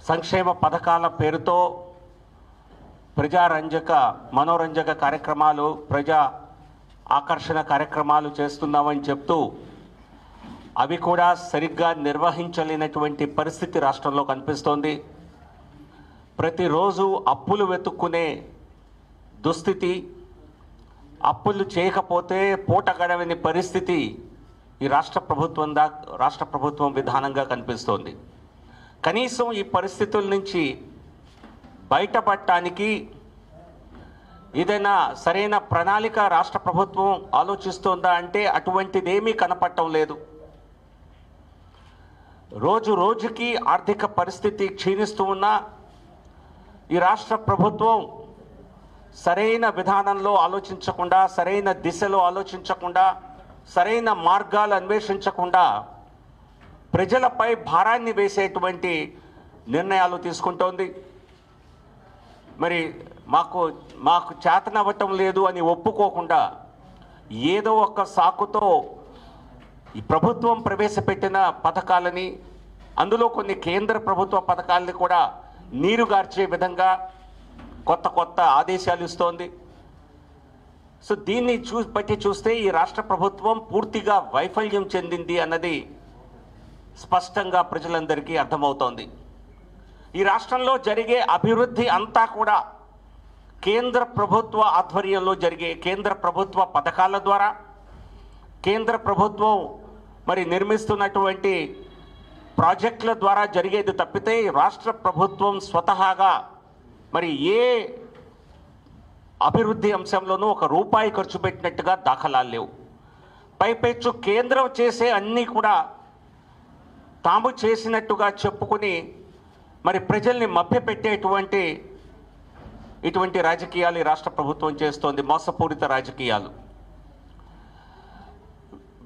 సంక్షేమ పథకాల పేరుతో ప్రజారంజక మనోరంజక కార్యక్రమాలు, ప్రజా ఆకర్షణ కార్యక్రమాలు చేస్తున్నామని చెప్తూ అవి కూడా సరిగ్గా నిర్వహించలేనటువంటి పరిస్థితి రాష్ట్రంలో కనిపిస్తోంది. ప్రతిరోజు అప్పులు వెతుక్కునే దుస్థితి, అప్పులు చేయకపోతే పూట గడవని పరిస్థితి ఈ రాష్ట్ర ప్రభుత్వం విధానంగా కనిపిస్తోంది. కనీసం ఈ పరిస్థితుల నుంచి బయటపడటానికి ఏదైనా సరైన ప్రణాళిక రాష్ట్ర ప్రభుత్వం ఆలోచిస్తోందా అంటే అటువంటిదేమీ కనపడటం లేదు. రోజు రోజుకి ఆర్థిక పరిస్థితి క్షీణిస్తూ ఉన్నా ఈ రాష్ట్ర ప్రభుత్వం సరైన విధానంలో ఆలోచించకుండా, సరైన దిశలో ఆలోచించకుండా, సరైన మార్గాలు అన్వేషించకుండా ప్రజలపై భారాన్ని వేసేటువంటి నిర్ణయాలు తీసుకుంటోంది. మరి మాకు చేతనవ్వటం లేదు అని ఒప్పుకోకుండా ఏదో ఒక సాకుతో ఈ ప్రభుత్వం ప్రవేశపెట్టిన పథకాలని, అందులో కొన్ని కేంద్ర ప్రభుత్వ పథకాలని కూడా నీరుగార్చే విధంగా కొత్త ఆదేశాలు ఇస్తోంది. సో దీన్ని బట్టి చూస్తే ఈ రాష్ట్ర ప్రభుత్వం పూర్తిగా వైఫల్యం చెందింది అన్నది స్పష్టంగా ప్రజలందరికీ అర్థమవుతోంది. ఈ రాష్ట్రంలో జరిగే అభివృద్ధి అంతా కూడా కేంద్ర ప్రభుత్వ ఆధ్వర్యంలో జరిగే కేంద్ర ప్రభుత్వ పథకాల ద్వారా, కేంద్ర ప్రభుత్వం మరి నిర్మిస్తున్నటువంటి ప్రాజెక్టుల ద్వారా జరిగేది తప్పితే రాష్ట్ర ప్రభుత్వం స్వతహాగా మరి ఏ అభివృద్ధి అంశంలోనూ ఒక రూపాయి ఖర్చు పెట్టినట్టుగా దాఖలాలు లేవు. పైపెచ్చు కేంద్రం చేసే అన్నీ కూడా తాము చేసినట్టుగా చెప్పుకుని మరి ప్రజల్ని మభ్యపెట్టేటువంటి ఇటువంటి రాజకీయాలు ఈ రాష్ట్ర ప్రభుత్వం చేస్తోంది, మోసపూరిత రాజకీయాలు.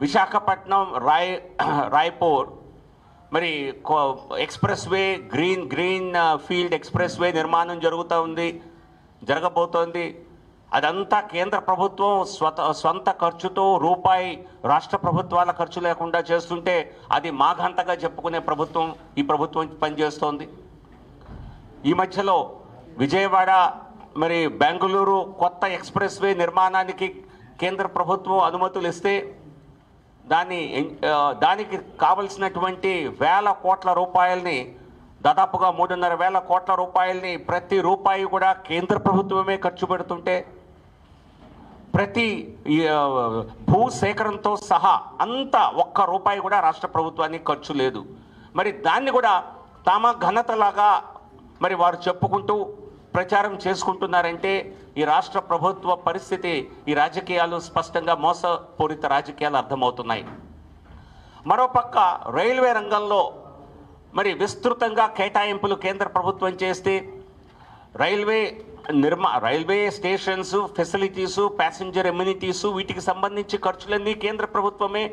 విశాఖపట్నం రాయ్పూర్ మరి express way, green field express way నిర్మాణం జరగబోతోంది. అదంతా కేంద్ర ప్రభుత్వం స్వంత ఖర్చుతో రూపాయి రాష్ట్ర ప్రభుత్వాల ఖర్చు లేకుండా చేస్తుంటే అది మాఘంతగా చెప్పుకునే ఈ ప్రభుత్వం పనిచేస్తోంది. ఈ మధ్యలో విజయవాడ మరి బెంగళూరు కొత్త ఎక్స్ప్రెస్ వే నిర్మాణానికి కేంద్ర ప్రభుత్వం అనుమతులు ఇస్తే దానికి కావలసినటువంటి వేల కోట్ల రూపాయలని, దాదాపుగా 3,500 కోట్ల రూపాయలని ప్రతి రూపాయి కూడా కేంద్ర ప్రభుత్వమే ఖర్చు పెడుతుంటే ప్రతి భూసేకరణతో సహా అంతా ఒక్క రూపాయి కూడా రాష్ట్ర ప్రభుత్వానికి ఖర్చు లేదు. మరి దాన్ని కూడా తమ ఘనతలాగా మరి వారు చెప్పుకుంటూ ప్రచారం చేసుకుంటున్నారంటే ఈ రాష్ట్ర ప్రభుత్వ పరిస్థితి, ఈ రాజకీయాలు స్పష్టంగా మోసపూరిత రాజకీయాలు అర్థమవుతున్నాయి. మరోపక్క రైల్వే రంగంలో మరి విస్తృతంగా కేటాయింపులు కేంద్ర ప్రభుత్వం చేస్తే రైల్వే స్టేషన్స్, ఫెసిలిటీసు, ప్యాసింజర్ ఎమ్యూనిటీసు వీటికి సంబంధించి ఖర్చులన్నీ కేంద్ర ప్రభుత్వమే,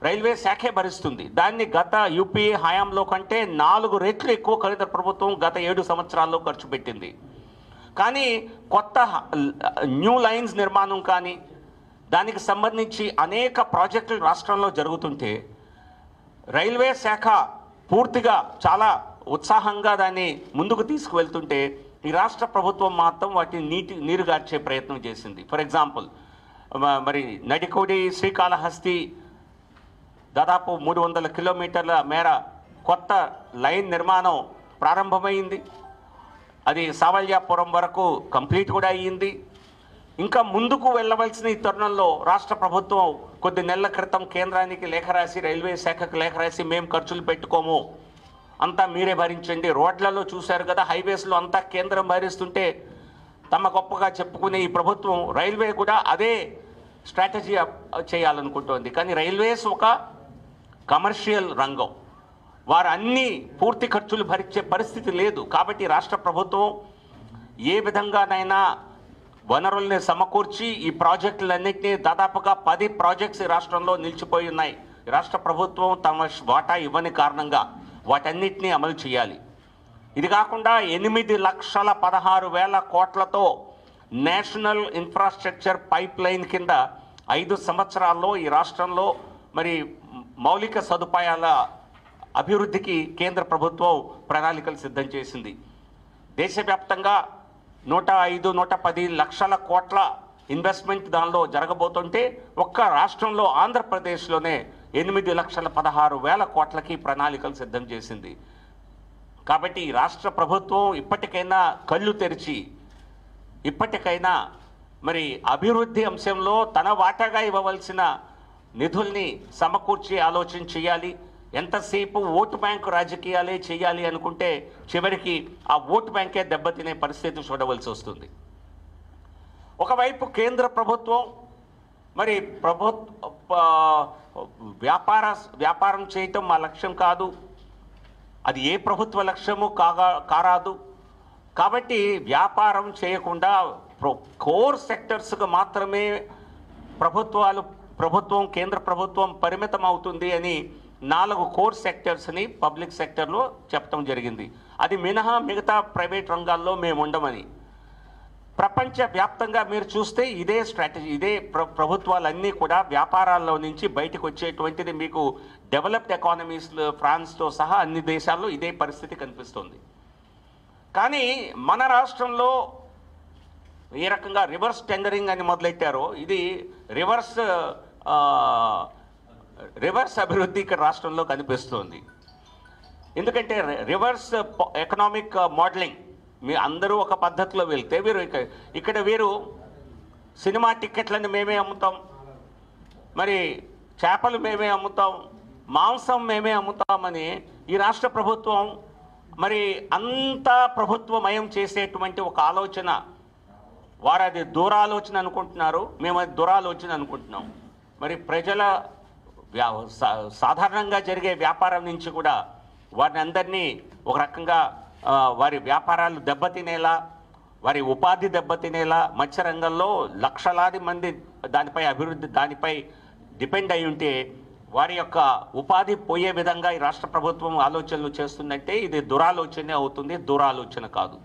రైల్వే శాఖే భరిస్తుంది. దాన్ని గత యూపీఏ హయాంలో కంటే 4 రెట్లు ఎక్కువ కేంద్ర ప్రభుత్వం గత 7 సంవత్సరాల్లో ఖర్చు పెట్టింది. కానీ కొత్త న్యూ లైన్స్ నిర్మాణం కానీ దానికి సంబంధించి అనేక ప్రాజెక్టులు రాష్ట్రంలో జరుగుతుంటే రైల్వే శాఖ పూర్తిగా చాలా ఉత్సాహంగా దాన్ని ముందుకు తీసుకువెళ్తుంటే ఈ రాష్ట్ర ప్రభుత్వం మాత్రం వాటిని నీరుగార్చే ప్రయత్నం చేసింది. ఫర్ ఎగ్జాంపుల్ మరి నడికోడి శ్రీకాళహస్తి దాదాపు 300 కిలోమీటర్ల మేర కొత్త లైన్ నిర్మాణం ప్రారంభమైంది. అది సావల్యాపురం వరకు కంప్లీట్ కూడా అయ్యింది. ఇంకా ముందుకు వెళ్ళవలసిన ఈ తరుణంలో రాష్ట్ర ప్రభుత్వం కొద్ది నెలల క్రితం కేంద్రానికి లేఖ రాసి, రైల్వే శాఖకు లేఖ రాసి, మేము ఖర్చులు పెట్టుకోము, అంతా మీరే భరించండి. రోడ్లలో చూశారు కదా, హైవేస్లో అంతా కేంద్రం భరిస్తుంటే తమ గొప్పగా చెప్పుకునే ఈ ప్రభుత్వం రైల్వే కూడా అదే స్ట్రాటజీ చేయాలనుకుంటోంది. కానీ రైల్వేస్ ఒక కమర్షియల్ రంగం, వారు అన్ని పూర్తి ఖర్చులు భరించే పరిస్థితి లేదు. కాబట్టి రాష్ట్ర ప్రభుత్వం ఏ విధంగానైనా వనరుల్ని సమకూర్చి ఈ ప్రాజెక్టులన్నింటినీ, దాదాపుగా 10 ప్రాజెక్ట్స్ ఈ రాష్ట్రంలో నిలిచిపోయి ఉన్నాయి. రాష్ట్ర ప్రభుత్వం తమ వాటా ఇవ్వని కారణంగా వాటన్నిటినీ అమలు చేయాలి. ఇది కాకుండా 8,16,000 కోట్లతో నేషనల్ ఇన్ఫ్రాస్ట్రక్చర్ పైప్ లైన్ కింద 5 సంవత్సరాల్లో ఈ రాష్ట్రంలో మరి మౌలిక సదుపాయాల అభివృద్ధికి కేంద్ర ప్రభుత్వం ప్రణాళికలు సిద్ధం చేసింది. దేశవ్యాప్తంగా 105-110 లక్షల కోట్ల ఇన్వెస్ట్మెంట్ దానిలో జరగబోతుంటే ఒక్క రాష్ట్రంలో ఆంధ్రప్రదేశ్లోనే 8,16,000 కోట్లకి ప్రణాళికలు సిద్ధం చేసింది. కాబట్టి రాష్ట్ర ప్రభుత్వం ఇప్పటికైనా కళ్ళు తెరిచి ఇప్పటికైనా మరి అభివృద్ధి అంశంలో తన వాటాగా ఇవ్వవలసిన నిధుల్ని సమకూర్చి ఆలోచన చేయాలి. ఎంతసేపు ఓటు బ్యాంకు రాజకీయాలే చేయాలి అనుకుంటే చివరికి ఆ ఓటు బ్యాంకే దెబ్బతినే పరిస్థితి చూడవలసి వస్తుంది. ఒకవైపు కేంద్ర ప్రభుత్వం మరి వ్యాపారం చేయటం మా లక్ష్యం కాదు, అది ఏ ప్రభుత్వ లక్ష్యము కారాదు. కాబట్టి వ్యాపారం చేయకుండా కోర్ సెక్టర్స్కు మాత్రమే కేంద్ర ప్రభుత్వం పరిమితం అవుతుంది అని 4 కోర్ సెక్టర్స్ని పబ్లిక్ సెక్టర్లో చెప్పడం జరిగింది. అది మినహా మిగతా ప్రైవేట్ రంగాల్లో మేము ఉండమని. ప్రపంచవ్యాప్తంగా మీరు చూస్తే ఇదే స్ట్రాటజీ, ఇదే ప్రభుత్వాలన్నీ కూడా వ్యాపారాల్లో నుంచి బయటకు వచ్చేటువంటిది మీకు డెవలప్డ్ ఎకానమీస్ ఫ్రాన్స్తో సహా అన్ని దేశాల్లో ఇదే పరిస్థితి కనిపిస్తుంది. కానీ మన రాష్ట్రంలో ఏ రకంగా రివర్స్ టెండరింగ్ అని మొదలెట్టారో ఇది రివర్స్ అభివృద్ధి ఇక్కడ రాష్ట్రంలో కనిపిస్తుంది. ఎందుకంటే రివర్స్ ఎకనామిక్ మోడలింగ్ మీ అందరూ ఒక పద్ధతిలో వెళ్తే వీరు సినిమా టిక్కెట్లను మేమే అమ్ముతాం, మరి చేపలు మేమే అమ్ముతాం, మాంసం మేమే అమ్ముతామని ఈ రాష్ట్ర ప్రభుత్వం మరి అంతా ప్రభుత్వమయం చేసేటువంటి ఒక ఆలోచన, వారు అది దూరాలోచన అనుకుంటున్నారు, మేము అది దురాలోచన అనుకుంటున్నాం. మరి ప్రజల సాధారణంగా జరిగే వ్యాపారం నుంచి కూడా వారిని అందరినీ ఒక రకంగా వారి వ్యాపారాలు దెబ్బతినేలా, వారి ఉపాధి దెబ్బతినేలా, మత్స్య రంగంలో లక్షలాది మంది దానిపై డిపెండ్ అయి ఉంటే వారి యొక్క ఉపాధి పోయే విధంగా ఈ రాష్ట్ర ప్రభుత్వం ఆలోచనలు చేస్తుందంటే ఇది దురాలోచనే అవుతుంది, దూరాలోచన కాదు.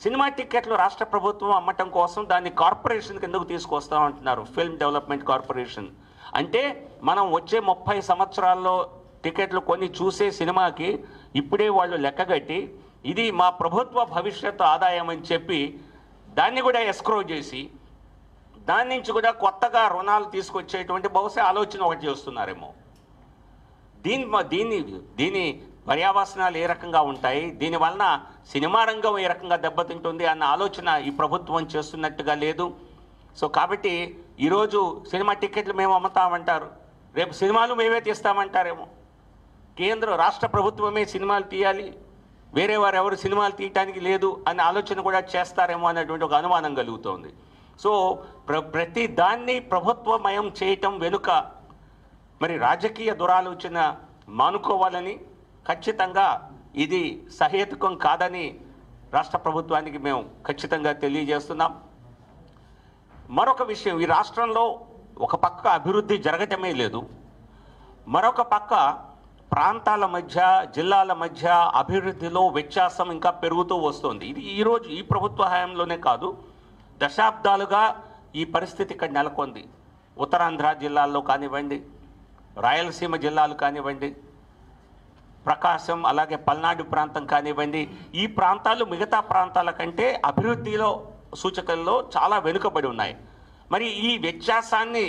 సినిమా టిక్కెట్లు రాష్ట్ర ప్రభుత్వం అమ్మటం కోసం దాన్ని కార్పొరేషన్ కిందకు తీసుకొస్తామంటున్నారు, ఫిల్మ్ డెవలప్మెంట్ కార్పొరేషన్. అంటే మనం వచ్చే 30 సంవత్సరాల్లో టికెట్లు కొన్ని చూసే సినిమాకి ఇప్పుడే వాళ్ళు లెక్కగట్టి ఇది మా ప్రభుత్వ భవిష్యత్తు ఆదాయం అని చెప్పి దాన్ని కూడా ఎస్క్రో చేసి దాని నుంచి కూడా కొత్తగా రుణాలు తీసుకొచ్చేటువంటి బహుశా ఆలోచన ఒకటి చేస్తున్నారేమో. దీని పర్యావసనాలు ఏ రకంగా ఉంటాయి, దీనివలన సినిమా రంగం ఏ రకంగా దెబ్బతింటుంది అన్న ఆలోచన ఈ ప్రభుత్వం చేస్తున్నట్టుగా లేదు. సో కాబట్టి ఈరోజు సినిమా టికెట్లు మేము అమ్ముతామంటారు, రేపు సినిమాలు మేమే తీస్తామంటారేమో. రాష్ట్ర ప్రభుత్వమే సినిమాలు తీయాలి, వేరే వారు ఎవరు సినిమాలు తీయటానికి లేదు అనే ఆలోచన కూడా చేస్తారేమో అనేటువంటి ఒక అనుమానం కలుగుతోంది. సో ప్రతి దాన్ని ప్రభుత్వమయం చేయటం వెనుక మరి రాజకీయ దురాలోచన మానుకోవాలని, ఖచ్చితంగా ఇది సహేతుకం కాదని రాష్ట్ర ప్రభుత్వానికి మేము ఖచ్చితంగా తెలియజేస్తున్నాం. మరొక విషయం, ఈ రాష్ట్రంలో ఒక పక్క అభివృద్ధి జరగటమే లేదు, మరొక పక్క ప్రాంతాల మధ్య, జిల్లాల మధ్య అభివృద్ధిలో వ్యత్యాసం ఇంకా పెరుగుతూ వస్తుంది. ఇది ఈరోజు ఈ ప్రభుత్వ హయాంలోనే కాదు, దశాబ్దాలుగా ఈ పరిస్థితి ఇక్కడ నెలకొంది. ఉత్తరాంధ్ర జిల్లాల్లో కానివ్వండి, రాయలసీమ జిల్లాలు కానివ్వండి, ప్రకాశం అలాగే పల్నాడు ప్రాంతం కానివ్వండి, ఈ ప్రాంతాలు మిగతా ప్రాంతాల కంటే అభివృద్ధిలో సూచకల్లో చాలా వెనుకబడి ఉన్నాయి. మరి ఈ వ్యత్యాసాన్ని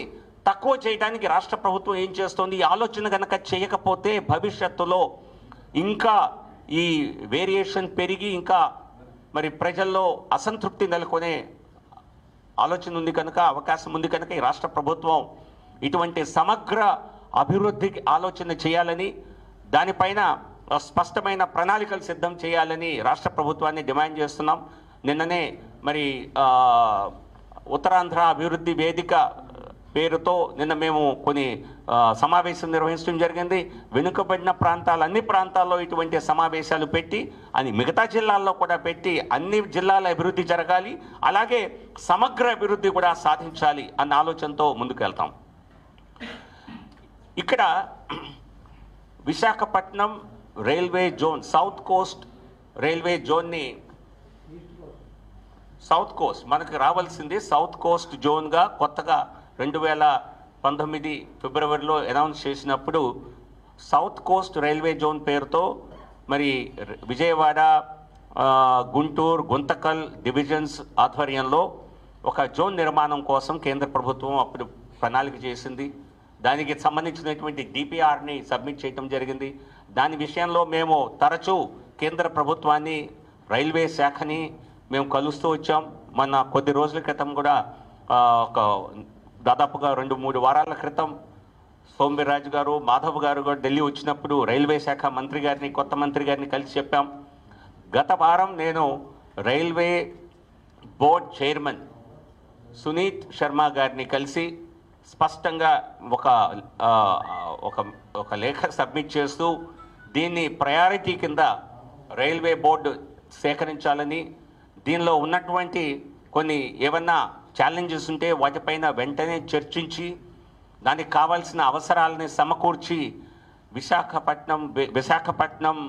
తక్కువ చేయడానికి రాష్ట్ర ప్రభుత్వం ఏం చేస్తోంది? ఈ ఆలోచన కనుక చేయకపోతే భవిష్యత్తులో ఇంకా ఈ వేరియేషన్ పెరిగి ఇంకా మరి ప్రజల్లో అసంతృప్తి నెలకొనే ఆలోచన ఉంది కనుక, అవకాశం ఉంది కనుక ఈ రాష్ట్ర ప్రభుత్వం ఇటువంటి సమగ్ర అభివృద్ధికి ఆలోచన చేయాలని, దానిపైన స్పష్టమైన ప్రణాళికలు సిద్ధం చేయాలని రాష్ట్ర ప్రభుత్వాన్ని డిమాండ్ చేస్తున్నాం. నిన్ననే మరి ఉత్తరాంధ్ర అభివృద్ధి వేదిక పేరుతో నిన్న మేము కొన్ని సమావేశం నిర్వహించడం జరిగింది. వెనుకబడిన అన్ని ప్రాంతాల్లో ఇటువంటి సమావేశాలు పెట్టి, అని మిగతా జిల్లాల్లో కూడా పెట్టి అన్ని జిల్లాల అభివృద్ధి జరగాలి, అలాగే సమగ్ర అభివృద్ధి కూడా సాధించాలి అన్న ఆలోచనతో ముందుకెళ్తాం. ఇక్కడ Visakhapatnam railway zone, south coast railway జోన్ని, సౌత్ కోస్ట్ మనకు రావాల్సింది సౌత్ కోస్ట్ జోన్గా కొత్తగా 2019 ఫిబ్రవరిలో అనౌన్స్ చేసినప్పుడు సౌత్ కోస్ట్ రైల్వే జోన్ పేరుతో మరి విజయవాడ, గుంటూరు, గుంతకల్ డివిజన్స్ ఆధ్వర్యంలో ఒక జోన్ నిర్మాణం కోసం కేంద్ర ప్రభుత్వం అప్పుడు ప్రణాళిక చేసింది. దానికి సంబంధించినటువంటి డిపిఆర్ని సబ్మిట్ చేయడం జరిగింది. దాని విషయంలో మేము తరచూ కేంద్ర ప్రభుత్వాన్ని, రైల్వే శాఖని మేము కలుస్తూ వచ్చాం. మొన్న కొద్ది రోజుల క్రితం కూడా ఒక దాదాపుగా 2-3 వారాల క్రితం సోమవీర్రాజు గారు, మాధవ్ గారు కూడా ఢిల్లీ వచ్చినప్పుడు రైల్వే శాఖ మంత్రి గారిని, కొత్త మంత్రి గారిని కలిసి చెప్పాం. గత వారం నేను railway board chairman Sunith Sharma గారిని కలిసి స్పష్టంగా ఒక లేఖ సబ్మిట్ చేస్తూ దీన్ని ప్రయారిటీ కింద రైల్వే బోర్డు సేకరించాలని, దీనిలో ఉన్నటువంటి కొన్ని ఏమన్నా ఛాలెంజెస్ ఉంటే వాటిపైన వెంటనే చర్చించి దానికి కావాల్సిన అవసరాలని సమకూర్చి విశాఖపట్నం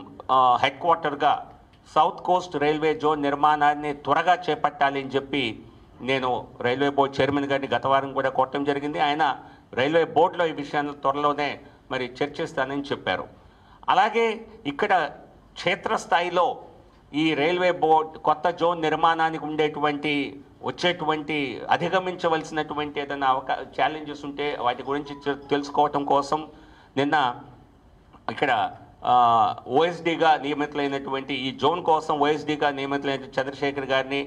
హెడ్ క్వార్టర్గా సౌత్ కోస్ట్ రైల్వే జోన్ నిర్మాణాన్ని త్వరగా చేపట్టాలి అని చెప్పి నేను రైల్వే బోర్డు చైర్మన్ గారిని గత వారం కూడా కోరటం జరిగింది. ఆయన రైల్వే బోర్డులో ఈ విషయాన్ని త్వరలోనే మరి చర్చిస్తానని చెప్పారు. అలాగే ఇక్కడ క్షేత్రస్థాయిలో ఈ రైల్వే బోర్డు కొత్త జోన్ నిర్మాణానికి వచ్చేటువంటి అధిగమించవలసినటువంటి ఏదైనా ఛాలెంజెస్ ఉంటే వాటి గురించి తెలుసుకోవటం కోసం నిన్న ఇక్కడ ఓఎస్డీగా నియమితులైనటువంటి ఈ జోన్ కోసం ఓఎస్డీగా నియమితులైన చంద్రశేఖర్ గారిని,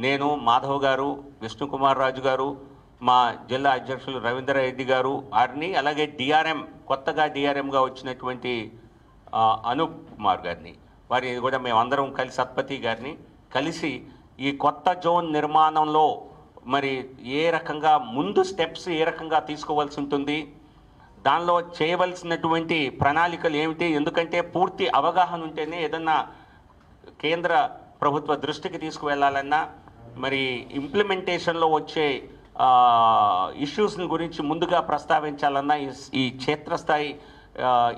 నేను, మాధవ్ గారు, విష్ణుకుమార్ రాజు గారు, మా జిల్లా అధ్యక్షులు రవీంద్ర రెడ్డి గారు వారిని, అలాగే కొత్తగా డిఆర్ఎంగా వచ్చినటువంటి అనూప్ కుమార్ గారిని, వారిని కూడా మేమందరం కలిసి, సత్పతి గారిని కలిసి ఈ కొత్త జోన్ నిర్మాణంలో మరి ఏ రకంగా ముందు స్టెప్స్ ఏ రకంగా తీసుకోవాల్సి ఉంటుంది, దానిలో చేయవలసినటువంటి ప్రణాళికలు ఏమిటి, ఎందుకంటే పూర్తి అవగాహన ఉంటేనే ఏదన్నా కేంద్ర ప్రభుత్వ దృష్టికి తీసుకువెళ్ళాలన్నా మరి ఇంప్లిమెంటేషన్లో వచ్చే ఇష్యూస్ని గురించి ముందుగా ప్రస్తావించాలన్నా ఈ క్షేత్రస్థాయి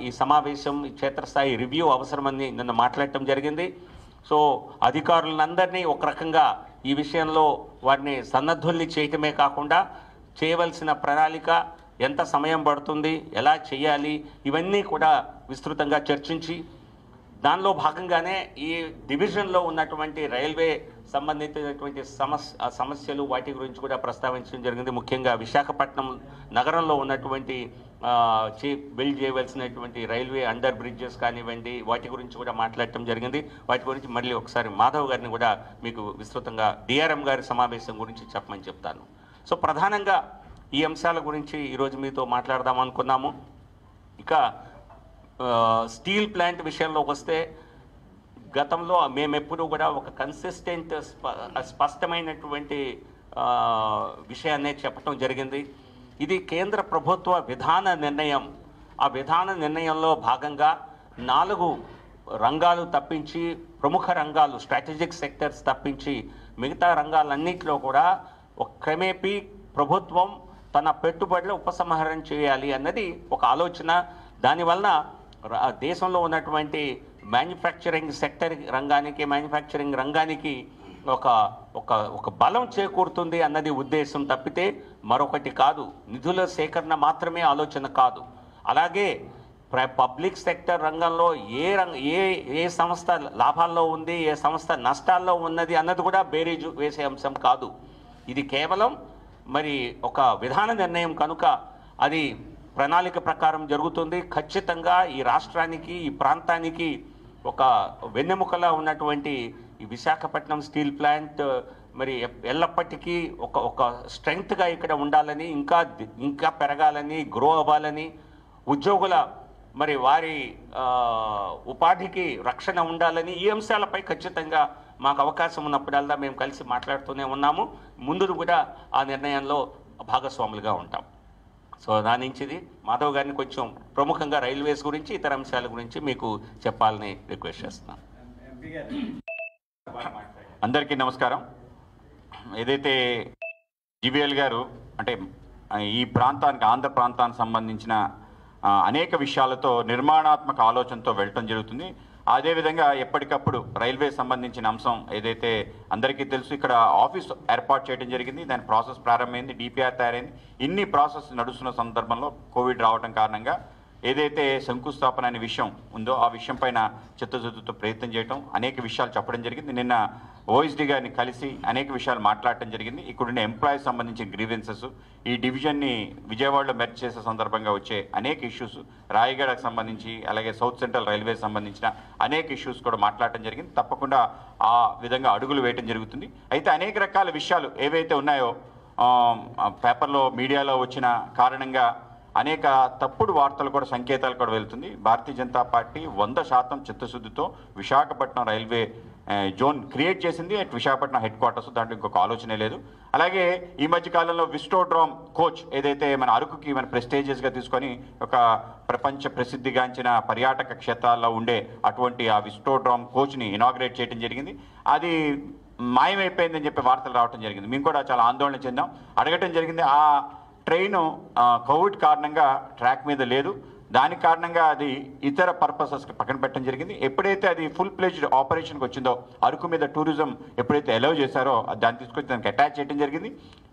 ఈ సమావేశం, ఈ క్షేత్రస్థాయి రివ్యూ అవసరమని నిన్న మాట్లాడటం జరిగింది. సో అధికారులందరినీ ఒక రకంగా ఈ విషయంలో వారిని సన్నద్ధుల్ని చేయటమే కాకుండా చేయవలసిన ప్రణాళిక, ఎంత సమయం పడుతుంది, ఎలా చేయాలి, ఇవన్నీ కూడా విస్తృతంగా చర్చించి దానిలో భాగంగానే ఈ డివిజన్లో ఉన్నటువంటి రైల్వే సంబంధించినటువంటి సమస్యలు వాటి గురించి కూడా ప్రస్తావించడం జరిగింది. ముఖ్యంగా విశాఖపట్నం నగరంలో ఉన్నటువంటి బిల్డ్ చేయవలసినటువంటి రైల్వే అండర్ బ్రిడ్జెస్ కానివ్వండి, వాటి గురించి కూడా మాట్లాడటం జరిగింది. వాటి గురించి మళ్ళీ ఒకసారి మాధవ్ గారిని కూడా మీకు విస్తృతంగా డిఆర్ఎం గారి సమావేశం గురించి చెప్పమని చెప్తాను. సో ప్రధానంగా ఈ అంశాల గురించి ఈరోజు మీతో మాట్లాడదాం అనుకున్నాము. ఇక స్టీల్ ప్లాంట్ విషయంలోకి వస్తే, గతంలో మేమెప్పుడు కూడా ఒక కన్సిస్టెంట్ స్పష్టమైనటువంటి విషయాన్నే చెప్పడం జరిగింది. ఇది కేంద్ర ప్రభుత్వ విధాన నిర్ణయం. ఆ విధాన నిర్ణయంలో భాగంగా 4 రంగాలు తప్పించి, ప్రముఖ రంగాలు, స్ట్రాటజిక్ సెక్టర్స్ తప్పించి మిగతా రంగాలన్నింటిలో కూడా క్రమేపీ ప్రభుత్వం తన పెట్టుబడులు ఉపసంహరణ చేయాలి అన్నది ఒక ఆలోచన. దానివలన దేశంలో ఉన్నటువంటి మ్యానుఫ్యాక్చరింగ్ రంగానికి ఒక బలం చేకూరుతుంది అన్నది ఉద్దేశం తప్పితే మరొకటి కాదు. నిధుల సేకరణ మాత్రమే ఆలోచన కాదు. అలాగే పబ్లిక్ సెక్టర్ రంగంలో ఏ సంస్థ లాభాల్లో ఉంది, ఏ సంస్థ నష్టాల్లో ఉన్నది అన్నది కూడా బేరీజు వేసే అంశం కాదు. ఇది కేవలం మరి ఒక విధాన నిర్ణయం కనుక అది ప్రణాళిక ప్రకారం జరుగుతుంది. ఖచ్చితంగా ఈ రాష్ట్రానికి, ఈ ప్రాంతానికి ఒక వెన్నెముకలా ఉన్నటువంటి ఈ విశాఖపట్నం స్టీల్ ప్లాంట్ మరి ఎల్లప్పటికీ ఒక స్ట్రెంగ్త్గా ఇక్కడ ఉండాలని, ఇంకా పెరగాలని, గ్రో అవ్వాలని, ఉద్యోగుల మరి వారి ఉపాధికి రక్షణ ఉండాలని, ఈ అంశాలపై ఖచ్చితంగా మాకు అవకాశం ఉన్నప్పుడల్లా మేము కలిసి మాట్లాడుతూనే ఉన్నాము. ముందు కూడా ఆ నిర్ణయంలో భాగస్వాములుగా ఉంటాం. సో దాని నుంచి మాధవ్ గారిని కొంచెం ప్రముఖంగా రైల్వేస్ గురించి, ఇతర అంశాల గురించి మీకు చెప్పాలని రిక్వెస్ట్ చేస్తున్నాను. అందరికీ నమస్కారం. ఏదైతే జీవీఎల్ గారు అంటే ఈ ప్రాంతానికి, ఆంధ్ర ప్రాంతానికి సంబంధించిన అనేక విషయాలతో నిర్మాణాత్మక ఆలోచనతో వెళ్ళటం జరుగుతుంది. అదేవిధంగా ఎప్పటికప్పుడు రైల్వే సంబంధించిన అంశం ఏదైతే అందరికీ తెలుసు, ఇక్కడ ఆఫీస్ ఏర్పాటు చేయడం జరిగింది. దాని ప్రాసెస్ ప్రారంభమైంది, డిపిఆర్ తయారైంది. ఇన్ని ప్రాసెస్ నడుస్తున్న సందర్భంలో కోవిడ్ రావడం కారణంగా ఏదైతే శంకుస్థాపన అనే విషయం ఉందో ఆ విషయం పైన చిత్తశుద్ధితో ప్రయత్నం చేయడం, అనేక విషయాలు చెప్పడం జరిగింది. నిన్న ఓఎస్డీ గారిని కలిసి అనేక విషయాలు మాట్లాడటం జరిగింది. ఇక్కడున్న ఎంప్లాయీస్ సంబంధించిన గ్రీవెన్సెస్, ఈ డివిజన్ని విజయవాడలో మెర్జ్ చేసే సందర్భంగా వచ్చే అనేక ఇష్యూస్, రాయగడకు సంబంధించి అలాగే సౌత్ సెంట్రల్ రైల్వే సంబంధించిన అనేక ఇష్యూస్ కూడా మాట్లాడటం జరిగింది. తప్పకుండా ఆ విధంగా అడుగులు వేయటం జరుగుతుంది. అయితే అనేక రకాల విషయాలు ఏవైతే ఉన్నాయో పేపర్లో మీడియాలో వచ్చిన కారణంగా అనేక తప్పుడు వార్తలు కూడా, సంకేతాలు కూడా వెళ్తుంది. భారతీయ జనతా పార్టీ 100% చిత్తశుద్ధితో విశాఖపట్నం రైల్వే జోన్ క్రియేట్ చేసింది. అట్ విశాఖపట్నం హెడ్ క్వార్టర్స్, దాంట్లో ఇంకొక ఆలోచనే లేదు. అలాగే ఈ మధ్య కాలంలో విస్టోడ్రామ్ కోచ్ ఏదైతే మన అరకుకి మన ప్రెస్టేజియస్గా తీసుకొని ఒక ప్రపంచ ప్రసిద్ధిగాంచిన పర్యాటక క్షేత్రాల్లో ఉండే అటువంటి ఆ విస్టోడ్రామ్ కోచ్ని ఇనాగ్రేట్ చేయడం జరిగింది. అది మాయమైపోయిందని చెప్పి వార్తలు రావడం జరిగింది. మేము కూడా చాలా ఆందోళన చెందాం, అడగటం జరిగింది. ఆ ట్రైను కోవిడ్ కారణంగా ట్రాక్ మీద లేదు, దాని కారణంగా అది ఇతర పర్పసెస్కి పక్కన పెట్టడం జరిగింది. ఎప్పుడైతే అది ఫుల్ ప్లేజ్డ్ ఆపరేషన్కి వచ్చిందో, అరకు మీద టూరిజం ఎప్పుడైతే అలౌ చేశారో దాన్ని తీసుకొచ్చి దానికి అటాచ్ చేయడం జరిగింది.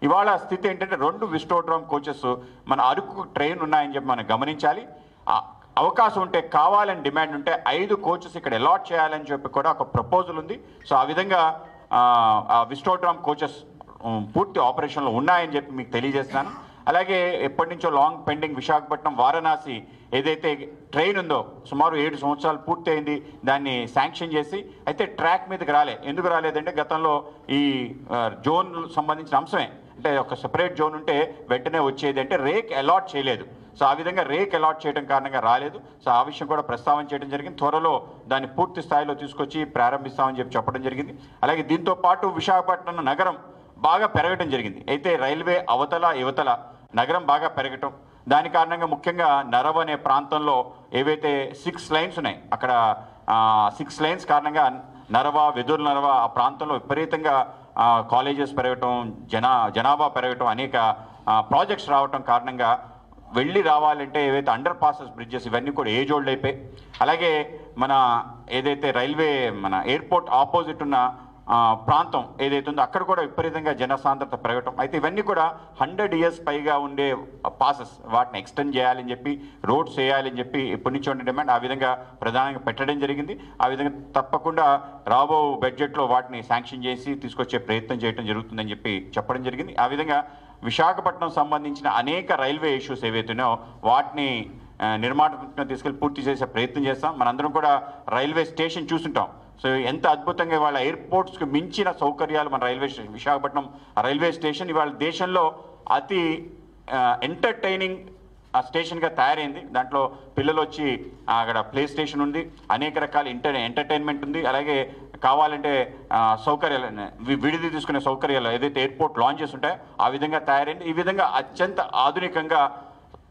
ఇవాళ స్థితి ఏంటంటే 2 విస్టోడ్రామ్ కోచెస్ మన అరకు ట్రైన్ ఉన్నాయని చెప్పి మనం గమనించాలి. అవకాశం ఉంటే, కావాలని డిమాండ్ ఉంటే 5 కోచెస్ ఇక్కడ అలాట్ చేయాలని చెప్పి కూడా ఒక ప్రపోజల్ ఉంది. సో ఆ విధంగా విస్టోడ్రామ్ కోచెస్ పూర్తి ఆపరేషన్లో ఉన్నాయని చెప్పి మీకు తెలియజేస్తున్నాను. అలాగే ఎప్పటి నుంచో లాంగ్ పెండింగ్ విశాఖపట్నం వారణాసి ఏదైతే ట్రైన్ ఉందో, సుమారు 7 సంవత్సరాలు పూర్తి అయింది, దాన్ని శాంక్షన్ చేసి, అయితే ట్రాక్ మీదకి ఎందుకు రాలేదంటే గతంలో ఈ జోన్ సంబంధించిన అంశమే, అంటే ఒక సెపరేట్ జోన్ ఉంటే వెంటనే వచ్చేది, అంటే రేక్ అలాట్ చేయలేదు. సో ఆ విధంగా రేక్ అలాట్ చేయడం కారణంగా రాలేదు. సో ఆ విషయం కూడా ప్రస్తావన చేయడం జరిగింది. త్వరలో దాన్ని పూర్తి స్థాయిలో తీసుకొచ్చి ప్రారంభిస్తామని చెప్పడం జరిగింది. అలాగే దీంతో పాటు విశాఖపట్నం నగరం బాగా పెరగటం జరిగింది. అయితే రైల్వే అవతల యువతల నగరం బాగా పెరగటం, దాని కారణంగా ముఖ్యంగా నరవ అనే ప్రాంతంలో ఏవైతే 6 లైన్స్ ఉన్నాయి, అక్కడ 6 లైన్స్ కారణంగా నరవ, వెదురు నరవ ఆ ప్రాంతంలో విపరీతంగా కాలేజెస్ పెరగటం, జనాభా పెరగటం, అనేక ప్రాజెక్ట్స్ రావటం కారణంగా వెళ్ళి రావాలంటే ఏవైతే అండర్ పాసెస్, బ్రిడ్జెస్ ఇవన్నీ కూడా ఏజ్ ఓల్డ్ అయిపోయి, అలాగే మన ఏదైతే రైల్వే మన ఎయిర్పోర్ట్ ఆపోజిట్ ఉన్న ప్రాంతం ఏదైతే ఉందో అక్కడ కూడా విపరీతంగా జనసాంద్రత పెరగటం. అయితే ఇవన్నీ కూడా 100 years పైగా ఉండే పాసెస్, వాటిని ఎక్స్టెండ్ చేయాలని చెప్పి, రోడ్స్ వేయాలని చెప్పి ఎప్పటి నుంచో ఉండే డిమాండ్, ఆ విధంగా ప్రధానంగా పెట్టడం జరిగింది. ఆ విధంగా తప్పకుండా రాబో బడ్జెట్లో వాటిని శాంక్షన్ చేసి తీసుకొచ్చే ప్రయత్నం చేయడం జరుగుతుందని చెప్పి చెప్పడం జరిగింది. ఆ విధంగా విశాఖపట్నం సంబంధించిన అనేక రైల్వే ఇష్యూస్ ఏవైతున్నాయో వాటిని నిర్మాణాత్మకంగా తీసుకెళ్ళి పూర్తి చేసే ప్రయత్నం చేస్తాం. మనందరం కూడా రైల్వే స్టేషన్ చూస్తుంటాం. సో ఎంత అద్భుతంగా ఇవాళ ఎయిర్పోర్ట్స్కి మించిన సౌకర్యాలు మన విశాఖపట్నం రైల్వే స్టేషన్ ఇవాళ దేశంలో అతి ఎంటర్టైనింగ్ స్టేషన్గా తయారైంది. దాంట్లో పిల్లలు వచ్చి అక్కడ ప్లే స్టేషన్ ఉంది, అనేక రకాల ఎంటర్టైన్మెంట్ ఉంది, అలాగే కావాలంటే సౌకర్యాలు, విడిది తీసుకునే సౌకర్యాలు ఏదైతే ఎయిర్పోర్ట్ లాంచెస్ ఉంటాయో ఆ విధంగా తయారైంది. ఈ విధంగా అత్యంత ఆధునికంగా,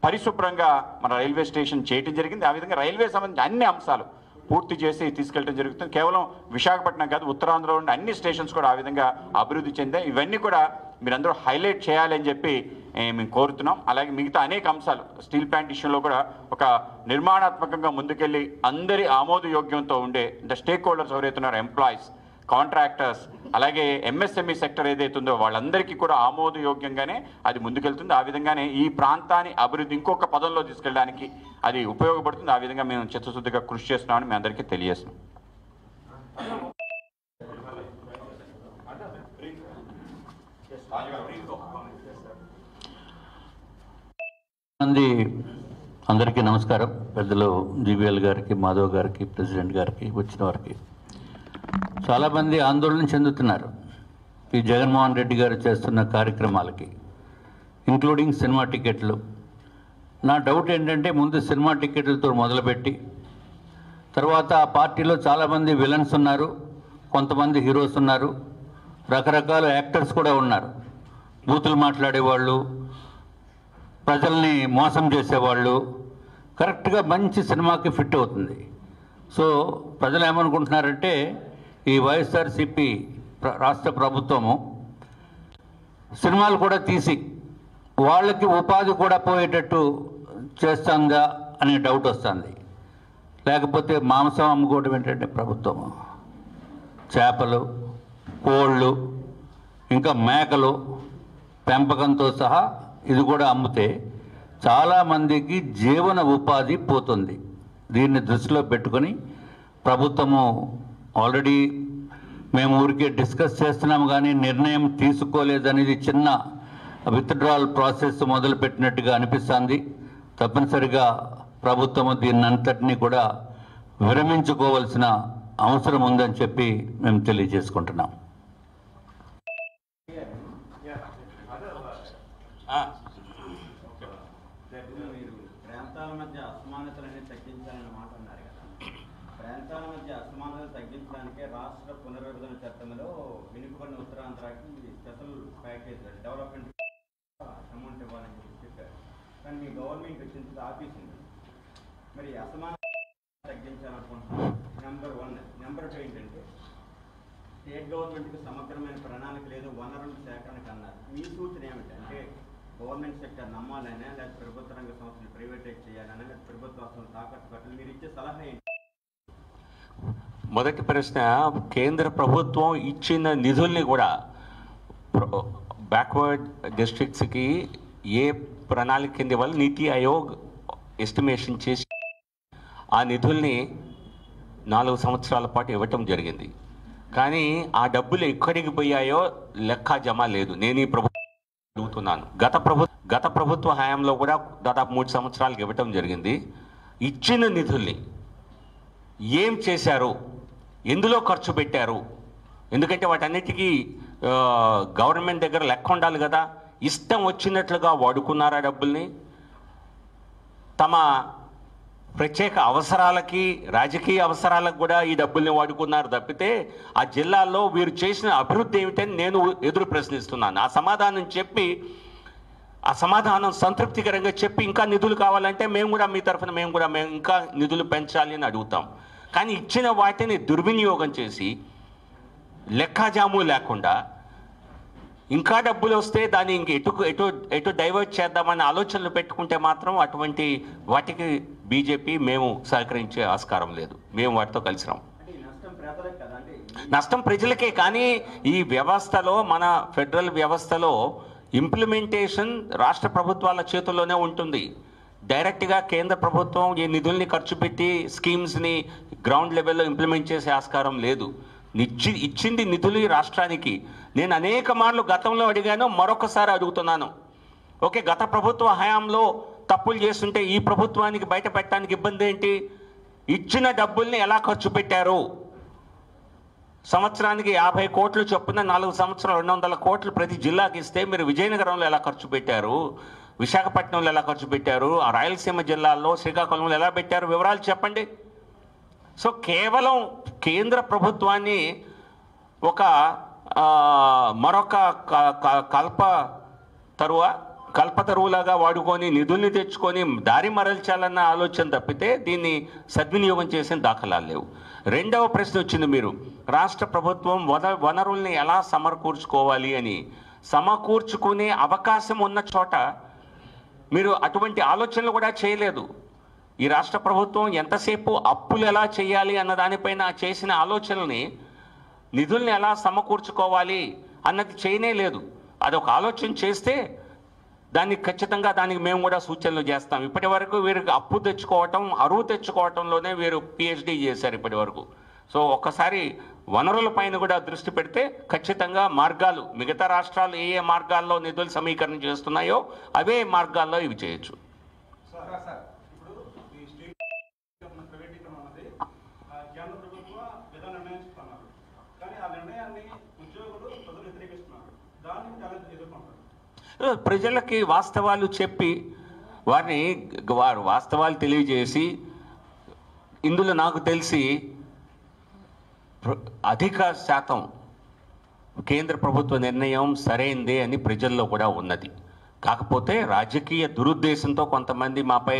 పరిశుభ్రంగా మన రైల్వే స్టేషన్ చేయడం జరిగింది. ఆ విధంగా రైల్వే సంబంధించిన అన్ని అంశాలు పూర్తి చేసి తీసుకెళ్ళడం జరుగుతుంది. కేవలం విశాఖపట్నం కాదు, ఉత్తరాంధ్రలో ఉండే అన్ని స్టేషన్స్ కూడా ఆ విధంగా అభివృద్ధి చెందాయి. ఇవన్నీ కూడా మీరందరూ హైలైట్ చేయాలని చెప్పి మేము కోరుతున్నాం. అలాగే మిగతా అనేక అంశాలు, స్టీల్ ప్లాంట్ ఇష్యూలో కూడా ఒక నిర్మాణాత్మకంగా ముందుకెళ్ళి అందరి ఆమోదయోగ్యంతో ఉండే, అంటే స్టేక్ హోల్డర్స్ ఎవరైతే ఉన్నారో, ఎంప్లాయీస్, కాంట్రాక్టర్స్, అలాగే ఎంఎస్ఎంఈ సెక్టర్ ఏదైతే ఉందో వాళ్ళందరికీ కూడా ఆమోదయోగ్యంగానే అది ముందుకెళ్తుంది. ఆ విధంగానే ఈ ప్రాంతాన్ని అభివృద్ధి ఇంకొక పదంలో తీసుకెళ్ళడానికి అది ఉపయోగపడుతుంది. ఆ విధంగా మేము చిత్తశుద్ధిగా కృషి చేస్తున్నామని మీ అందరికీ తెలియజేస్తున్నాం. అందరికీ నమస్కారం. పెద్దలు జీవీఎల్ గారికి, మాధవ్ గారికి, ప్రెసిడెంట్ గారికి, వచ్చిన వారికి. చాలామంది ఆందోళన చెందుతున్నారు ఈ జగన్మోహన్ రెడ్డి గారు చేస్తున్న కార్యక్రమాలకి, ఇంక్లూడింగ్ సినిమా టికెట్లు. నా డౌట్ ఏంటంటే, ముందు సినిమా టికెట్లతో మొదలుపెట్టి తర్వాత ఆ పార్టీలో చాలామంది విలన్స్ ఉన్నారు, కొంతమంది హీరోస్ ఉన్నారు, రకరకాల యాక్టర్స్ కూడా ఉన్నారు. బూతులు మాట్లాడేవాళ్ళు, ప్రజల్ని మోసం చేసేవాళ్ళు. కరెక్ట్గా మంచి సినిమాకి ఫిట్ అవుతుంది. సో ప్రజలు ఏమనుకుంటున్నారంటే, ఈ వైఎస్ఆర్సీపీ రాష్ట్ర ప్రభుత్వము సినిమాలు కూడా తీసి వాళ్ళకి ఉపాధి కూడా పోయేటట్టు చేస్తుందా అనే డౌట్ వస్తుంది. లేకపోతే మాంసం అమ్ముకోవడం ఏంటంటే ప్రభుత్వము, చేపలు, కోళ్ళు, ఇంకా మేకలు పెంపకంతో సహా ఇది కూడా అమ్మితే చాలామందికి జీవన ఉపాధి పోతుంది. దీన్ని దృష్టిలో పెట్టుకొని ప్రభుత్వము ఆల్రెడీ మేము ఊరికే డిస్కస్ చేస్తున్నాము కానీ నిర్ణయం తీసుకోలేదనేది చిన్న విత్డ్రాల్ ప్రాసెస్ మొదలుపెట్టినట్టుగా అనిపిస్తుంది. తప్పనిసరిగా ప్రభుత్వము దీన్నంతటినీ కూడా విరమించుకోవాల్సిన అవసరం ఉందని చెప్పి మేము తెలియజేసుకుంటున్నాం. మీరు ప్రాంతాల మధ్య అసమానతలన్నీ తగ్గించాలని మాట అన్నారు కదా. ప్రాంతాల మధ్య అసమానతలు తగ్గించడానికే రాష్ట్ర పునర్విభజన చట్టంలో వెనుకబడిన ఉత్తరాంధ్రకి స్పెషల్ ప్యాకేజ్ డెవలప్మెంట్ అమౌంట్ ఇవ్వాలని చెప్పారు. కానీ మీ గవర్నమెంట్ వచ్చింది ఆపేసింది. మరి అసమానత తగ్గించాలనుకుంటున్నాను. నెంబర్ 1. నెంబర్ 2 ఏంటంటే స్టేట్ గవర్నమెంట్కి సమగ్రమైన ప్రణాళిక లేదు, వనరుల సేకరణకు అన్నారు. మీ సూచన ఏమిటంటే గవర్నమెంట్ సెక్టర్ నమ్మాలనే, లేకపోతే ప్రభుత్వ రంగ సంస్థలు ప్రైవేటైజ్ చేయాలనే, లేకపోతే ప్రభుత్వ సంస్థలు తాకట్టు పెట్టాలి? మీరు ఇచ్చే సలహా ఏంటి? మొదటి ప్రశ్న, కేంద్ర ప్రభుత్వం ఇచ్చిన నిధుల్ని కూడా బ్యాక్వర్డ్ డిస్ట్రిక్ట్స్కి ఏ ప్రణాళిక కింద వల్ల నీతి ఆయోగ్ ఎస్టిమేషన్ చేసి ఆ నిధుల్ని 4 సంవత్సరాల పాటు ఇవ్వటం జరిగింది. కానీ ఆ డబ్బులు ఎక్కడికి పోయాయో లెక్క జమ లేదు. నేను ఈ ప్రభుత్వం అడుగుతున్నాను. గత ప్రభుత్వ హయాంలో కూడా దాదాపు 3 సంవత్సరాలకు ఇవ్వటం జరిగింది. ఇచ్చిన నిధుల్ని ఏం చేశారు, ఎందులో ఖర్చు పెట్టారు? ఎందుకంటే వాటన్నిటికీ గవర్నమెంట్ దగ్గర లెక్క ఉండాలి కదా. ఇష్టం వచ్చినట్లుగా వాడుకున్నారా డబ్బుల్ని? తమ ప్రత్యేక అవసరాలకి, రాజకీయ అవసరాలకు కూడా ఈ డబ్బుల్ని వాడుకున్నారు తప్పితే ఆ జిల్లాల్లో వీరు చేసిన అభివృద్ధి ఏమిటని నేను ఎదురు ప్రశ్నిస్తున్నాను. ఆ సమాధానం సంతృప్తికరంగా చెప్పి ఇంకా నిధులు కావాలంటే మేము కూడా మీ తరఫున మేము ఇంకా నిధులు పెంచాలి అని అడుగుతాం. కానీ ఇచ్చిన వాటిని దుర్వినియోగం చేసి లెక్కాజాము లేకుండా ఇంకా డబ్బులు వస్తే దాన్ని ఇంక ఎటు డైవర్ట్ చేద్దామని ఆలోచనలు పెట్టుకుంటే మాత్రం అటువంటి వాటికి బీజేపీ మేము సహకరించే ఆస్కారం లేదు. మేము వాటితో కలిసి రాం. నష్టం ప్రజలకే. కానీ ఈ వ్యవస్థలో, మన ఫెడరల్ వ్యవస్థలో ఇంప్లిమెంటేషన్ రాష్ట్ర ప్రభుత్వాల చేతుల్లోనే ఉంటుంది. డైరెక్ట్గా కేంద్ర ప్రభుత్వం ఈ నిధుల్ని ఖర్చు పెట్టి స్కీమ్స్ని గ్రౌండ్ లెవెల్లో ఇంప్లిమెంట్ చేసే ఆస్కారం లేదు. ఇచ్చింది నిధులు ఈ రాష్ట్రానికి. నేను అనేక మార్లు గతంలో అడిగాను, మరొకసారి అడుగుతున్నాను. ఓకే, గత ప్రభుత్వ హయాంలో తప్పులు చేస్తుంటే ఈ ప్రభుత్వానికి బయట పెట్టడానికి ఇబ్బంది ఏంటి? ఇచ్చిన డబ్బుల్ని ఎలా ఖర్చు పెట్టారు? సంవత్సరానికి 50 కోట్లు చొప్పున 4 సంవత్సరాలు 200 కోట్లు ప్రతి జిల్లాకి ఇస్తే మీరు విజయనగరంలో ఎలా ఖర్చు పెట్టారు, విశాఖపట్నంలో ఎలా ఖర్చు పెట్టారు, ఆ రాయలసీమ జిల్లాల్లో శ్రీకాకుళంలో ఎలా పెట్టారు? వివరాలు చెప్పండి. సో కేవలం కేంద్ర ప్రభుత్వాన్ని ఒక మరొక కల్పతరువులాగా వాడుకొని నిధుల్ని తెచ్చుకొని దారి మరల్చాలన్న ఆలోచన తప్పితే దీన్ని సద్వినియోగం చేసిన దాఖలాలు లేవు. రెండవ ప్రశ్న వచ్చింది, మీరు రాష్ట్ర ప్రభుత్వం వనరుల్ని ఎలా సమకూర్చుకోవాలి అని. సమకూర్చుకునే అవకాశం ఉన్న చోట మీరు అటువంటి ఆలోచనలు కూడా చేయలేదు. ఈ రాష్ట్ర ప్రభుత్వం ఎంతసేపు అప్పులు ఎలా చేయాలి అన్న దానిపైన చేసిన ఆలోచనల్ని, నిధుల్ని ఎలా సమకూర్చుకోవాలి అన్నది చేయనే లేదు. అదొక ఆలోచన చేస్తే ఖచ్చితంగా దానికి మేము కూడా సూచనలు చేస్తాం. ఇప్పటి వరకు వీరికి అప్పు తెచ్చుకోవటం, అరువు తెచ్చుకోవటంలోనే వీరు పిహెచ్డీ చేశారు ఇప్పటి వరకు. సో ఒక్కసారి వనరుల పైన కూడా దృష్టి పెడితే ఖచ్చితంగా మార్గాలు, మిగతా రాష్ట్రాలు ఏ మార్గాల్లో నిధులు సమీకరణ చేస్తున్నాయో అవే మార్గాల్లో ఇవి చేయొచ్చు. ప్రజలకి వాస్తవాలు చెప్పి వారు వాస్తవాలు తెలియజేసి, ఇందులో నాకు తెలిసి అధిక శాతం కేంద్ర ప్రభుత్వ నిర్ణయం సరైందే అని ప్రజల్లో కూడా ఉన్నది. కాకపోతే రాజకీయ దురుద్దేశంతో కొంతమంది మాపై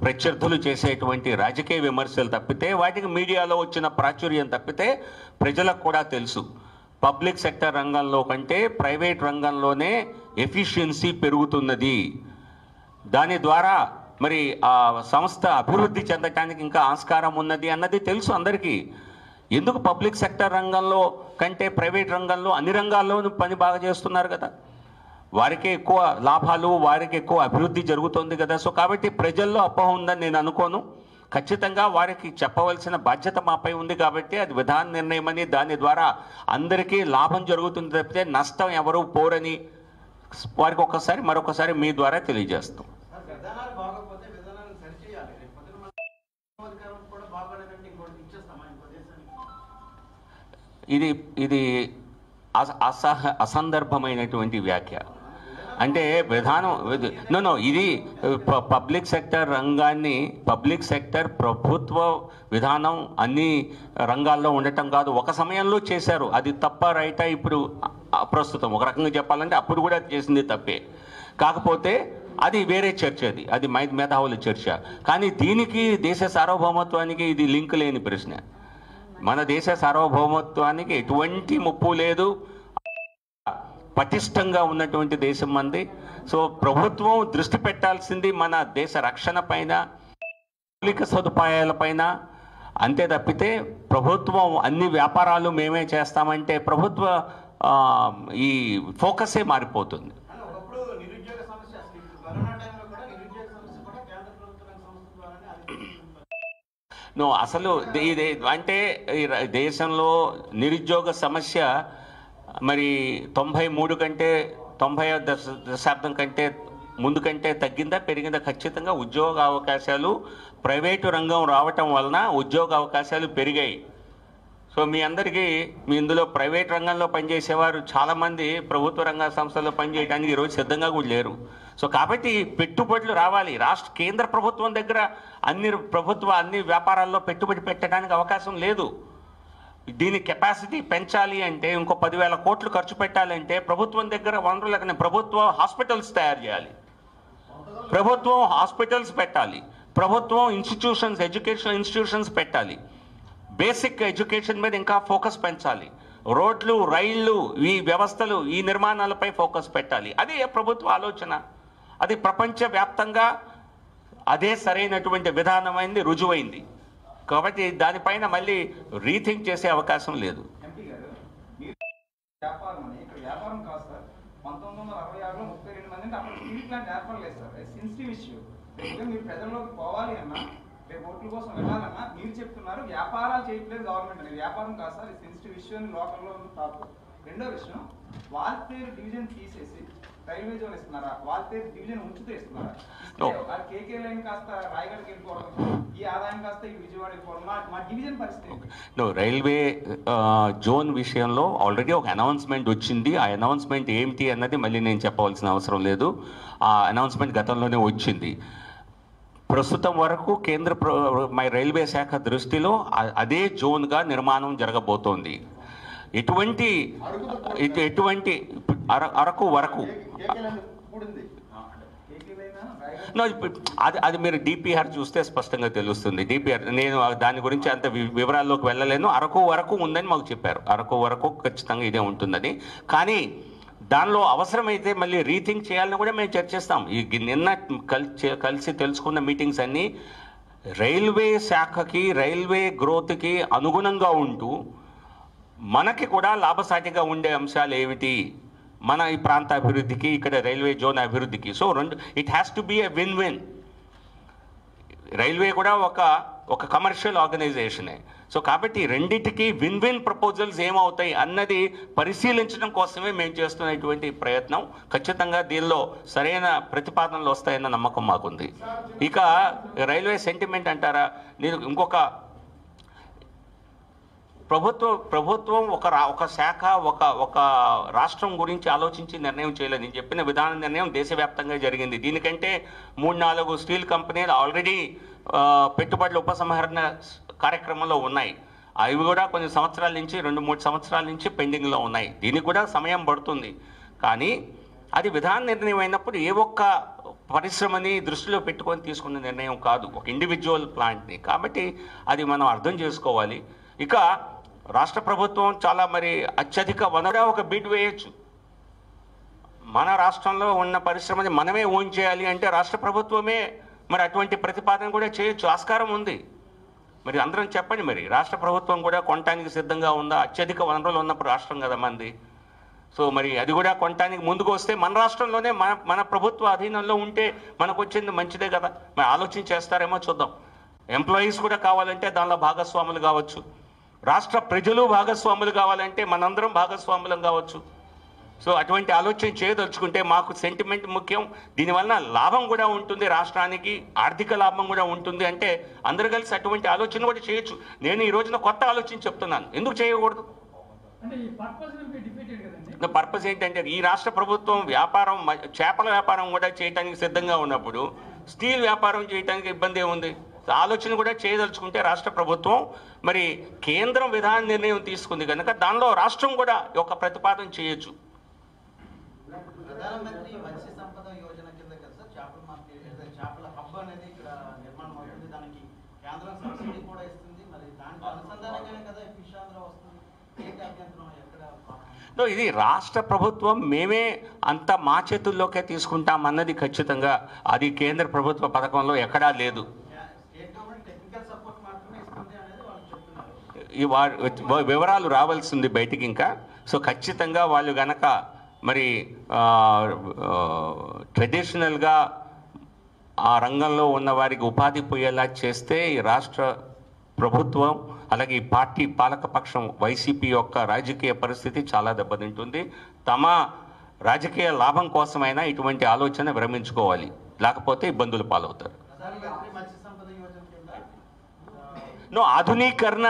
ప్రత్యర్థులు చేసేటువంటి రాజకీయ విమర్శలు తప్పితే, వాటికి మీడియాలో వచ్చిన ప్రాచుర్యం తప్పితే ప్రజలకు కూడా తెలుసు, పబ్లిక్ సెక్టర్ రంగంలో కంటే ప్రైవేట్ రంగంలోనే ఎఫిషియన్సీ పెరుగుతున్నది. దాని ద్వారా మరి ఆ సంస్థ అభివృద్ధి చెందటానికి ఇంకా ఆస్కారం ఉన్నది అన్నది తెలుసు అందరికీ. ఎందుకు పబ్లిక్ సెక్టర్ రంగంలో కంటే ప్రైవేట్ రంగంలో అన్ని రంగాల్లోనూ పని బాగా చేస్తున్నారు కదా. వారికే ఎక్కువ లాభాలు, వారికి ఎక్కువ అభివృద్ధి జరుగుతుంది కదా. సో కాబట్టి ప్రజల్లో అపోహ ఉందని నేను అనుకోను. ఖచ్చితంగా వారికి చెప్పవలసిన బాధ్యత మాపై ఉంది కాబట్టి అది విధాన నిర్ణయం అని, దాని ద్వారా అందరికీ లాభం జరుగుతుంది తప్పితే నష్టం ఎవరు పోరని వారికి ఒక్కసారి మరొకసారి మీ ద్వారా తెలియజేస్తాం. విధానాలు బాగోకపోతే విధానాలను సరిచేయాలి. రేపు పొద్దున అధికారం కూడా బాగోలేదంటే ఇంకోటి ఇచ్చేస్తామా ఇంకో దేశానికి? ఇది అసందర్భమైనటువంటి వ్యాఖ్య. అంటే విధానం నో ఇది పబ్లిక్ సెక్టర్ రంగాన్ని, పబ్లిక్ సెక్టర్ ప్రభుత్వ విధానం అన్ని రంగాల్లో ఉండటం కాదు. ఒక సమయంలో చేశారు, అది తప్ప రైటా? ఇప్పుడు ప్రస్తుతం ఒక రకంగా చెప్పాలంటే అప్పుడు కూడా చేసింది తప్పే. కాకపోతే అది వేరే చర్చ, అది మేధావుల చర్చ. కానీ దీనికి దేశ సార్వభౌమత్వానికి ఇది లింక్ లేని ప్రశ్న. మన దేశ సార్వభౌమత్వానికి ఎటువంటి ముప్పు లేదు, పటిష్టంగా ఉన్నటువంటి దేశం మంది. సో ప్రభుత్వం దృష్టి పెట్టాల్సింది మన దేశ రక్షణ పైన, మౌలిక సదుపాయాలపైన. అంతే తప్పితే ప్రభుత్వం అన్ని వ్యాపారాలు మేమే చేస్తామంటే ప్రభుత్వ ఈ ఫోకసే మారిపోతుంది. ఒకప్పుడు నిరుద్యోగ సమస్య, అసలు కరోనా టైంలో కూడా నిరుద్యోగ సమస్య కూడా కేంద్ర ప్రభుత్వ సంస్థ ద్వారానే అసలు ఇది అంటే దేశంలో నిరుద్యోగ సమస్య మరి 93 కంటే 90వ దశాబ్దం కంటే ముందు కంటే తగ్గిందా పెరిగిందా? ఖచ్చితంగా ఉద్యోగ అవకాశాలు ప్రైవేటు రంగం రావటం వలన ఉద్యోగ అవకాశాలు పెరిగాయి. సో మీ అందరికీ, మీ ఇందులో ప్రైవేట్ రంగంలో పనిచేసేవారు చాలామంది ప్రభుత్వ రంగ సంస్థల్లో పనిచేయడానికి ఈరోజు సిద్ధంగా కూడా లేరు. సో కాబట్టి పెట్టుబడులు రావాలి. కేంద్ర ప్రభుత్వం దగ్గర అన్ని వ్యాపారాల్లో పెట్టుబడి పెట్టడానికి అవకాశం లేదు. దీని కెపాసిటీ పెంచాలి అంటే ఇంకో 10,000 కోట్లు ఖర్చు పెట్టాలంటే ప్రభుత్వం దగ్గర వనరులకు ప్రభుత్వ హాస్పిటల్స్ తయారు చేయాలి, ప్రభుత్వం హాస్పిటల్స్ పెట్టాలి, ప్రభుత్వం ఇన్స్టిట్యూషన్స్, ఎడ్యుకేషనల్ ఇన్స్టిట్యూషన్స్ పెట్టాలి, బేసిక్ ఎడ్యుకేషన్ మీద ఇంకా ఫోకస్ పెంచాలి, రోడ్లు, రైళ్లు, ఈ వ్యవస్థలు, ఈ నిర్మాణాలపై ఫోకస్ పెట్టాలి. అదే ప్రభుత్వ ఆలోచన. అది ప్రపంచవ్యాప్తంగా అదే సరైనటువంటి విధానమైంది, రుజువైంది. కాబట్టి దానిపైన మళ్ళీ రీథింక్ చేసే అవకాశం లేదు. ఎంపీ గారు, మీరు వ్యాపారం అని, ఇక్కడ వ్యాపారం కాదు సార్. 1966లో 32 మంది అంటే అప్పుడు స్టీల్ ప్లాంట్ ఏర్పడలేదు సార్. Sensitive issue. మీరు ప్రజల్లోకి పోవాలి అన్నా, రేపు ఓట్ల కోసం వెళ్ళాలన్నా మీరు చెప్తున్నారు వ్యాపారాలు చేయట్లేదు గవర్నమెంట్ అని. వ్యాపారం కాదు సార్, సెన్సిటివ్ ఇష్యూ అని లోకల్లో టాప్. రెండో విషయం, వాల్తేరు డివిజన్ తీసేసి రైల్వే జోన్ ఇస్తున్నారా? వాల్తేరు డివిజన్ ఉంచుతూ ఇస్తున్నారా? కేకే లైన్ కాస్త రాయగఢకి వెళ్ళిపోవడం, ఈ ఆదాయం కాస్త ఈ విజయవాడ వెళ్ళిపోవడం, మా డివిజన్ పరిస్థితి. రైల్వే జోన్ విషయంలో ఆల్రెడీ ఒక అనౌన్స్మెంట్ వచ్చింది. ఆ అనౌన్స్మెంట్ ఏమిటి అన్నది మళ్ళీ నేను చెప్పవలసిన అవసరం లేదు. ఆ అనౌన్స్మెంట్ గతంలోనే వచ్చింది. ప్రస్తుతం వరకు రైల్వే శాఖ దృష్టిలో అదే జోన్గా నిర్మాణం జరగబోతోంది. ఎటువంటి అరకు వరకు అది మీరు డిపిఆర్ చూస్తే స్పష్టంగా తెలుస్తుంది. డిపిఆర్ నేను దాని గురించి అంత వివరాల్లోకి వెళ్ళలేను. అరకు వరకు ఉందని మాకు చెప్పారు. అరకు వరకు ఖచ్చితంగా ఇదే ఉంటుందని. కానీ దానిలో అవసరమైతే మళ్ళీ రీథింక్ చేయాలని కూడా మేము చర్చిస్తాం. ఈ నిన్న కలిసి తెలుసుకున్న మీటింగ్స్ అన్నీ రైల్వే శాఖకి, రైల్వే గ్రోత్కి అనుగుణంగా ఉంటూ మనకి కూడా లాభసాటిగా ఉండే అంశాలు ఏమిటి, మన ఈ ప్రాంత అభివృద్ధికి, ఇక్కడ రైల్వే జోన్ అభివృద్ధికి. So it has to be a win win. Railway కూడా ఒక కమర్షియల్ ఆర్గనైజేషనే. సో కాబట్టి రెండింటికి విన్ విన్ ప్రపోజల్స్ ఏమవుతాయి అన్నది పరిశీలించడం కోసమే మేము చేస్తున్నటువంటి ప్రయత్నం. ఖచ్చితంగా దీనిలో సరైన ప్రతిపాదనలు వస్తాయన్న నమ్మకం మాకుంది. ఇక రైల్వే సెంటిమెంట్ అంటారా, నేను ఇంకొక ప్రభుత్వం ఒక శాఖ, ఒక రాష్ట్రం గురించి ఆలోచించి నిర్ణయం చేయలేదు. నేను చెప్పిన విధాన నిర్ణయం దేశవ్యాప్తంగా జరిగింది. దీనికంటే 3-4 స్టీల్ కంపెనీలు ఆల్రెడీ పెట్టుబడుల ఉపసంహరణ కార్యక్రమంలో ఉన్నాయి. అవి కూడా కొన్ని సంవత్సరాల నుంచి 2-3 సంవత్సరాల నుంచి పెండింగ్లో ఉన్నాయి. దీనికి కూడా సమయం పడుతుంది. కానీ అది విధాన నిర్ణయం అయినప్పుడు ఏ ఒక్క పరిశ్రమని దృష్టిలో పెట్టుకొని తీసుకున్న నిర్ణయం కాదు, ఒక ఇండివిజువల్ ప్లాంట్ని. కాబట్టి అది మనం అర్థం చేసుకోవాలి. ఇక రాష్ట్ర ప్రభుత్వం చాలా అత్యధిక వనరుగా ఒక బిడ్ వేయచ్చు. మన రాష్ట్రంలో ఉన్న పరిశ్రమని మనమే ఓన్ చేయాలి అంటే రాష్ట్ర ప్రభుత్వమే అటువంటి ప్రతిపాదన కూడా చేయొచ్చు, ఆస్కారం ఉంది. అందరం చెప్పండి, రాష్ట్ర ప్రభుత్వం కూడా కొనటానికి సిద్ధంగా ఉందా? అత్యధిక వనరులు ఉన్నప్పుడు రాష్ట్రం కదా మంది. సో మరి అది కూడా కొనటానికి ముందుకు వస్తే మన రాష్ట్రంలోనే మన ప్రభుత్వ అధీనంలో ఉంటే మనకు వచ్చింది మంచిదే కదా. మరి ఆలోచన చేస్తారేమో చూద్దాం. ఎంప్లాయీస్ కూడా కావాలంటే దానిలో భాగస్వాములు కావచ్చు, రాష్ట్ర ప్రజలు భాగస్వాములు కావాలంటే మనందరం భాగస్వాములం కావచ్చు. సో అటువంటి ఆలోచన చేయదలుచుకుంటే మాకు సెంటిమెంట్ ముఖ్యం, దీనివల్ల లాభం కూడా ఉంటుంది, రాష్ట్రానికి ఆర్థిక లాభం కూడా ఉంటుంది అంటే అందరూ కలిసి అటువంటి ఆలోచన కూడా చేయొచ్చు. నేను ఈ రోజున కొత్త ఆలోచన చెప్తున్నాను, ఎందుకు చేయకూడదు? పర్పస్ ఏంటంటే ఈ రాష్ట్ర ప్రభుత్వం వ్యాపారం, చేపల వ్యాపారం కూడా చేయడానికి సిద్ధంగా ఉన్నప్పుడు స్టీల్ వ్యాపారం చేయడానికి ఇబ్బంది ఏముంది? ఆలోచన కూడా చేయదలుచుకుంటే రాష్ట్ర ప్రభుత్వం మరి కేంద్రం విధాన నిర్ణయం తీసుకుంది కనుక దానిలో రాష్ట్రం కూడా ఒక ప్రతిపాదన చేయొచ్చు. ప్రధానమంత్రి మత్స్య సంపద యోజన కింద కదా చేపల మార్కెట్, చేపల హబ్ అనేది ఇక్కడ నిర్మాణం అవుతుంది. దానికి కేంద్రం సబ్సిడీ కూడా ఇస్తుంది. మరి దానికి అనుసంధానంగానే కదా ఫిష్ ఆంధ్ర వస్తుంది. ఏంటి అభ్యంతరం? ఎక్కడ ఇది రాష్ట్ర ప్రభుత్వం మేమే అంత మా చేతుల్లోకే తీసుకుంటాం అన్నది ఖచ్చితంగా అది కేంద్ర ప్రభుత్వ పథకంలో ఎక్కడా లేదు. స్టేట్ గవర్నమెంట్ టెక్నికల్ సపోర్ట్ మాత్రమే ఇస్తుంది అనేది వాళ్ళు చెప్తున్నారు. ఈ వివరాలు రావాల్సింది బయటికి ఇంకా. సో ఖచ్చితంగా వాళ్ళు గనక మరి ట్రెడిషనల్గా ఆ రంగంలో ఉన్న వారికి ఉపాధి పోయేలా చేస్తే ఈ రాష్ట్ర ప్రభుత్వం అలాగే ఈ పార్టీ పాలకపక్షం వైసీపీ యొక్క రాజకీయ పరిస్థితి చాలా దెబ్బతింటుంది. తమ రాజకీయ లాభం కోసమైనా ఇటువంటి ఆలోచన విరమించుకోవాలి, లేకపోతే ఇబ్బందులు పాలవుతారు. ప్రధానమంత్రి మత్స్య సంపద యోజన కింద ఆధునీకరణ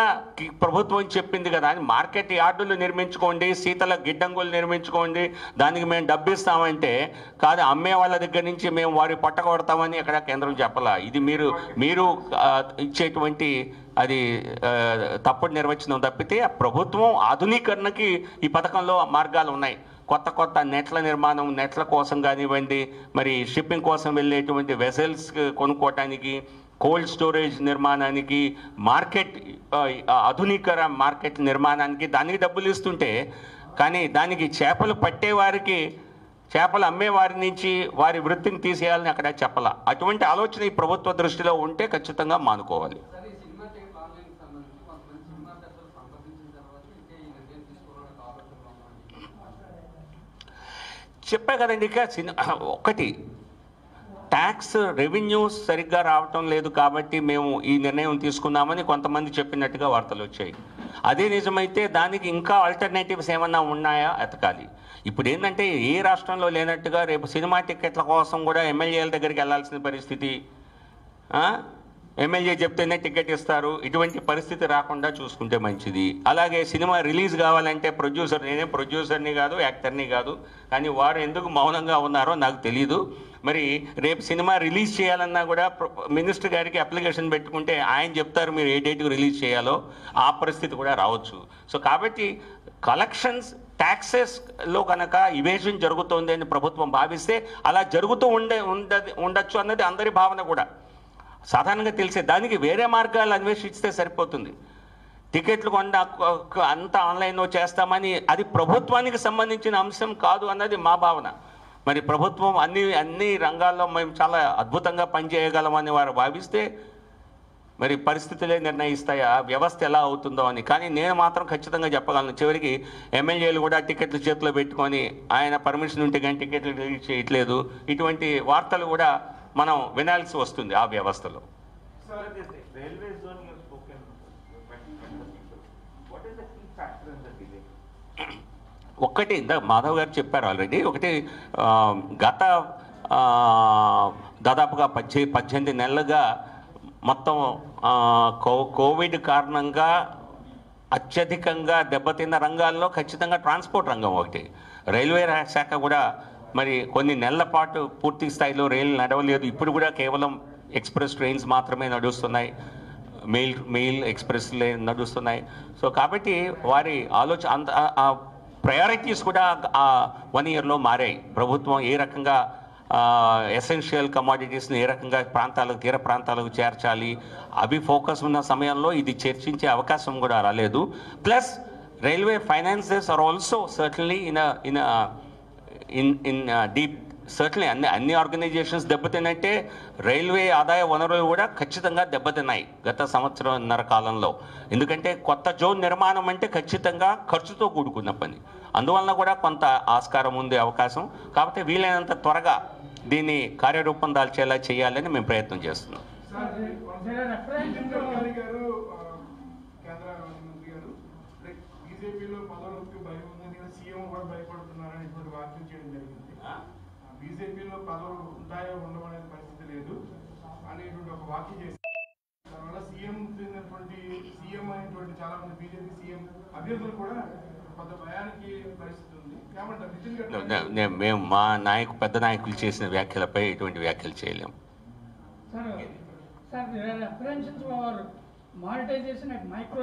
ప్రభుత్వం చెప్పింది కదా అని మార్కెట్ యార్డులు నిర్మించుకోండి, శీతల గిడ్డంగులు నిర్మించుకోండి, దానికి మేము డబ్బు ఇస్తామంటే కాదు, అమ్మే వాళ్ళ దగ్గర నుంచి మేము వారి పట్టకొడతామని ఎక్కడ కేంద్రం చెప్పాల. ఇది మీరు ఇచ్చేటువంటి అది తప్పుడు నిర్వచనం తప్పితే ప్రభుత్వం ఆధునీకరణకి ఈ పథకంలో మార్గాలు ఉన్నాయి. కొత్త కొత్త నెట్ల నిర్మాణం, నెట్ల కోసం కానివ్వండి, మరి షిప్పింగ్ కోసం వెళ్ళేటువంటి వెసల్స్ కొనుక్కోవటానికి, కోల్డ్ స్టోరేజ్ నిర్మాణానికి, మార్కెట్ ఆధునికర మార్కెట్ నిర్మాణానికి దానికి డబ్బులు ఇస్తుంటే, కానీ దానికి చేపలు పట్టేవారికి, చేపలు అమ్మేవారి నుంచి వారి వృత్తిని తీసేయాలని అక్కడ చెప్పాల. అటువంటి ఆలోచన ఈ ప్రభుత్వ దృష్టిలో ఉంటే ఖచ్చితంగా మానుకోవాలి. చెప్పే కదండి, ఇక ఒకటి ట్యాక్స్ రెవెన్యూస్ సరిగ్గా రావటం లేదు కాబట్టి మేము ఈ నిర్ణయం తీసుకున్నామని కొంతమంది చెప్పినట్టుగా వార్తలు వచ్చాయి. అదే నిజమైతే దానికి ఇంకా ఆల్టర్నేటివ్స్ ఏమన్నా ఉన్నాయా ఎతకాలి. ఇప్పుడు ఏంటంటే ఏ రాష్ట్రంలో లేనట్టుగా రేపు సినిమా టికెట్ల కోసం కూడా ఎమ్మెల్యేల దగ్గరికి వెళ్ళాల్సిన పరిస్థితి, ఎమ్మెల్యే చెప్తేనే టికెట్ ఇస్తారు, ఇటువంటి పరిస్థితి రాకుండా చూసుకుంటే మంచిది. అలాగే సినిమా రిలీజ్ కావాలంటే ప్రొడ్యూసర్, నేనే ప్రొడ్యూసర్ని కాదు, యాక్టర్ని కాదు, కానీ వారు ఎందుకు మౌనంగా ఉన్నారో నాకు తెలీదు. మరి రేపు సినిమా రిలీజ్ చేయాలన్నా కూడా మినిస్టర్ గారికి అప్లికేషన్ పెట్టుకుంటే ఆయన చెప్తారు మీరు ఏ డేట్కి రిలీజ్ చేయాలో, ఆ పరిస్థితి కూడా రావచ్చు. సో కాబట్టి కలెక్షన్స్ ట్యాక్సెస్లో కనుక ఇవేషన్ జరుగుతుంది అని ప్రభుత్వం భావిస్తే అలా జరుగుతూ ఉండొచ్చు అన్నది అందరి భావన కూడా సాధారణంగా తెలిసే. దానికి వేరే మార్గాలు అన్వేషిస్తే సరిపోతుంది. టికెట్లు అంతా ఆన్లైన్లో చేస్తామని అది ప్రభుత్వానికి సంబంధించిన అంశం కాదు అన్నది మా భావన. మరి ప్రభుత్వం అన్ని రంగాల్లో మేము చాలా అద్భుతంగా పనిచేయగలమని వారు భావిస్తే మరి పరిస్థితులే నిర్ణయిస్తాయి ఆ వ్యవస్థ ఎలా అవుతుందో అని. కానీ నేను మాత్రం ఖచ్చితంగా చెప్పగలను, చివరికి ఎమ్మెల్యేలు కూడా టికెట్లు చేతిలో పెట్టుకొని ఆయన పర్మిషన్ ఉంటే కానీ టికెట్లు రిలీజ్ చేయట్లేదు, ఇటువంటి వార్తలు కూడా మనం వినాల్సి వస్తుంది ఆ వ్యవస్థలో. ఒక్కటి మాధవ్ గారు చెప్పారు ఆల్రెడీ. ఒకటి గత దాదాపుగా 18 నెలలుగా మొత్తం కోవిడ్ కారణంగా అత్యధికంగా దెబ్బతిన్న రంగాల్లో ఖచ్చితంగా ట్రాన్స్పోర్ట్ రంగం ఒకటి. రైల్వే శాఖ కూడా మరి కొన్ని నెలల పాటు పూర్తి స్థాయిలో రైలు నడవలేదు. ఇప్పుడు కూడా కేవలం ఎక్స్ప్రెస్ ట్రైన్స్ మాత్రమే నడుస్తున్నాయి, మెయిల్ ఎక్స్ప్రెస్ నడుస్తున్నాయి. సో కాబట్టి వారి ఆలోచన ప్రయారిటీస్ కూడా ఆ 1 ఇయర్లో మారాయి. ప్రభుత్వం ఏ రకంగా ఎసెన్షియల్ కమాడిటీస్ని ఏ రకంగా తీర ప్రాంతాలకు చేర్చాలి, అవి ఫోకస్ ఉన్న సమయంలో ఇది చర్చించే అవకాశం కూడా రాలేదు. Plus railway finances are also certainly in deep certainly అన్ని ఆర్గనైజేషన్స్ దెబ్బతిన్నట్టే రైల్వే ఆదాయ వనరులు కూడా ఖచ్చితంగా దెబ్బతిన్నాయి గత సంవత్సరంన్నర కాలంలో. ఎందుకంటే కొత్త జోన్ నిర్మాణం అంటే ఖచ్చితంగా ఖర్చుతో కూడుకున్న పని. అందువలన కూడా కొంత ఆస్కారం ఉంది, అవకాశం. కాకపోతే వీలైనంత త్వరగా దీన్ని కార్యరూపం దాల్చేలా చేయాలని మేము ప్రయత్నం చేస్తున్నాం. బీజేపీలో పదవులకు భయం ఉందని సీఎం కూడా భయపడుతున్నారని ఇప్పుడు వ్యాఖ్యలు చేయడం జరిగింది. బీజేపీలో పదవులు ఉంటాయో ఉండమనే పరిస్థితి లేదు అనేటువంటి ఒక వ్యాఖ్య చేసి దానివల్ల సీఎం అయినటువంటి చాలా మంది బీజేపీ సీఎం అభ్యర్థులు కూడా కొంత భయానికి పరిస్థితి ఉంది. మేము మా పెద్ద నాయకులు చేసిన వ్యాఖ్యలపై ఎటువంటి వ్యాఖ్యలు చేయలేము. మానిటైజేషన్ అట్ మైక్రో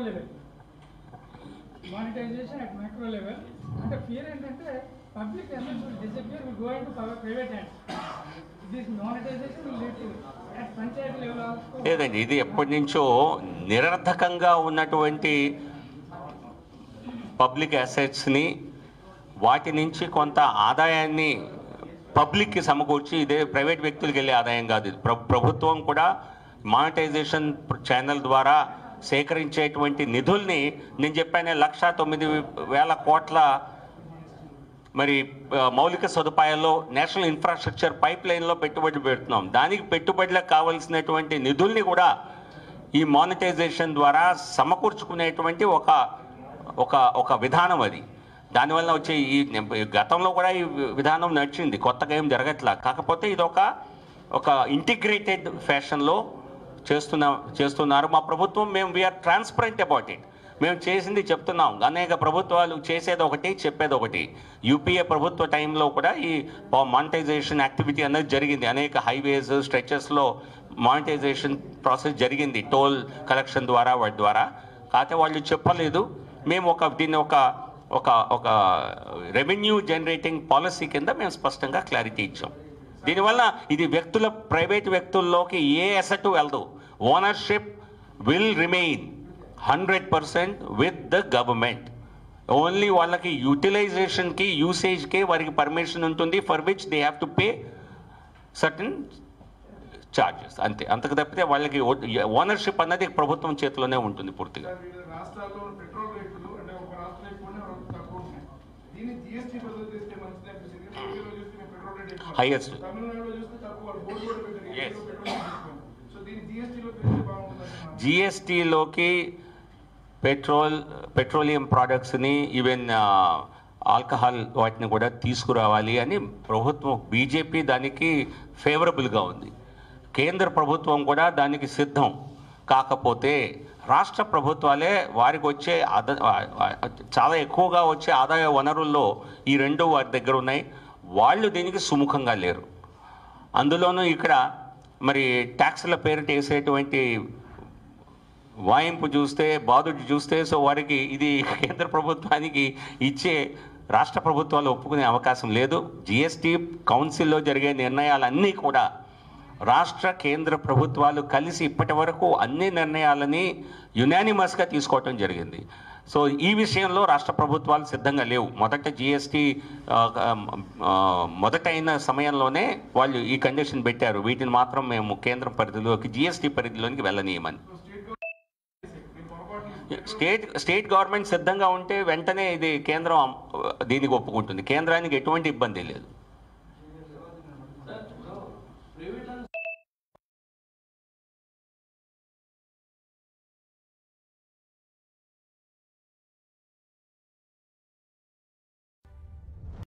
లెవెల్ అంటే ఫియర్ ఏంటంటే public assets will disappear, will go into private hands. This monetisation will lead to at panchayat level also. లేదండి, ఇది ఎప్పటి నుంచో నిరర్థకంగా ఉన్నటువంటి పబ్లిక్ అసెట్స్ని, వాటి నుంచి కొంత ఆదాయాన్ని పబ్లిక్కి సమకూర్చి, ఇదే ప్రైవేట్ వ్యక్తులకు వెళ్ళే ఆదాయం కాదు. ఇది ప్రభుత్వం కూడా మానిటైజేషన్ ఛానల్ ద్వారా సేకరించేటువంటి నిధుల్ని, నేను చెప్పానే 1,09,000 కోట్ల మరి మౌలిక సదుపాయాల్లో నేషనల్ ఇన్ఫ్రాస్ట్రక్చర్ పైప్ లైన్లో పెట్టుబడి పెడుతున్నాం. దానికి పెట్టుబడులకు కావాల్సినటువంటి నిధుల్ని కూడా ఈ మానిటైజేషన్ ద్వారా సమకూర్చుకునేటువంటి ఒక విధానం అది. దానివల్ల వచ్చే ఈ గతంలో కూడా ఈ విధానం నడిచింది, కొత్తగా ఏం జరగట్లా. కాకపోతే ఇది ఒక ఇంటిగ్రేటెడ్ ఫ్యాషన్లో చేస్తున్నారు మా ప్రభుత్వం. మేము వీఆర్ ట్రాన్స్పరెంట్ అబౌట్ ఇట్. మేము చేసింది చెప్తున్నాం. అనేక ప్రభుత్వాలు చేసేది ఒకటి, చెప్పేది ఒకటి. యూపీఏ ప్రభుత్వ టైంలో కూడా ఈ మానిటైజేషన్ యాక్టివిటీ అనేది జరిగింది. అనేక హైవేస్, స్ట్రెచెస్లో మానిటైజేషన్ ప్రాసెస్ జరిగింది, టోల్ కలెక్షన్ ద్వారా, వాటి ద్వారా. కాకపోతే వాళ్ళు చెప్పలేదు. మేము దీన్ని ఒక రెవెన్యూ జనరేటింగ్ పాలసీ కింద మేము స్పష్టంగా క్లారిటీ ఇచ్చాం. దీనివల్ల ఇది ప్రైవేట్ వ్యక్తుల్లోకి ఏ అసెట్ వెళ్ళదు. Ownership will remain 100% with the government. Only వాళ్ళకి యూటిలైజేషన్కి, యూసేజ్కి వారికి పర్మిషన్ ఉంటుంది, for which they have to pay certain charges, అంతే. అంతకు తప్పితే వాళ్ళకి ఓనర్షిప్ అన్నది ప్రభుత్వం చేతిలోనే ఉంటుంది పూర్తిగా. రాష్ట్రాల్లో పెట్రోల్ రేట్లు అంటే ఒక రాష్ట్రం ఎక్కువ తక్కువ ఉన్నాయి. దీన్ని జిఎస్టీ బదులు చేస్తే మంచిది అనిపిస్తుంది. Petrol rate highest. తమిళనాడులో చూస్తే తక్కువ, బోర్డు కూడా పెట్టారు. సో దీన్ని జిఎస్టీలో పెడితే బాగుంటుంది. జిఎస్టీలోకి పెట్రోలియం ప్రోడక్ట్స్ని, ఈవెన్ ఆల్కహాల్ వాటిని కూడా తీసుకురావాలి అని ప్రభుత్వం, బీజేపీ దానికి ఫేవరబుల్గా ఉంది. కేంద్ర ప్రభుత్వం కూడా దానికి సిద్ధం. కాకపోతే రాష్ట్ర ప్రభుత్వాలే వారికి వచ్చే చాలా ఎక్కువగా వచ్చే ఆదాయ వనరుల్లో ఈ రెండు వారి దగ్గర ఉన్నాయి. వాళ్ళు దీనికి సుముఖంగా లేరు. అందులోనూ ఇక్కడ మరి ట్యాక్స్ల పేరిట వేసేటువంటి వాయింపు చూస్తే, బాధుడు చూస్తే, సో వారికి ఇది కేంద్ర ప్రభుత్వానికి ఇచ్చే రాష్ట్ర ప్రభుత్వాలు ఒప్పుకునే అవకాశం లేదు. జిఎస్టీ కౌన్సిల్లో జరిగే నిర్ణయాలన్నీ కూడా రాష్ట్ర కేంద్ర ప్రభుత్వాలు కలిసి ఇప్పటి వరకు అన్ని నిర్ణయాలని యునానిమస్గా తీసుకోవటం జరిగింది. సో ఈ విషయంలో రాష్ట్ర ప్రభుత్వాలు సిద్ధంగా లేవు. మొదట జిఎస్టీ మొదటైన సమయంలోనే వాళ్ళు ఈ కండిషన్ పెట్టారు, వీటిని మాత్రం మేము కేంద్ర పరిధిలోకి, జిఎస్టీ పరిధిలోనికి వెళ్ళనీయమని. స్టేట్ గవర్నమెంట్ సిద్ధంగా ఉంటే వెంటనే ఇది కేంద్రం దీనికి ఒప్పుకుంటుంది. కేంద్రానికి ఎటువంటి ఇబ్బంది లేదు.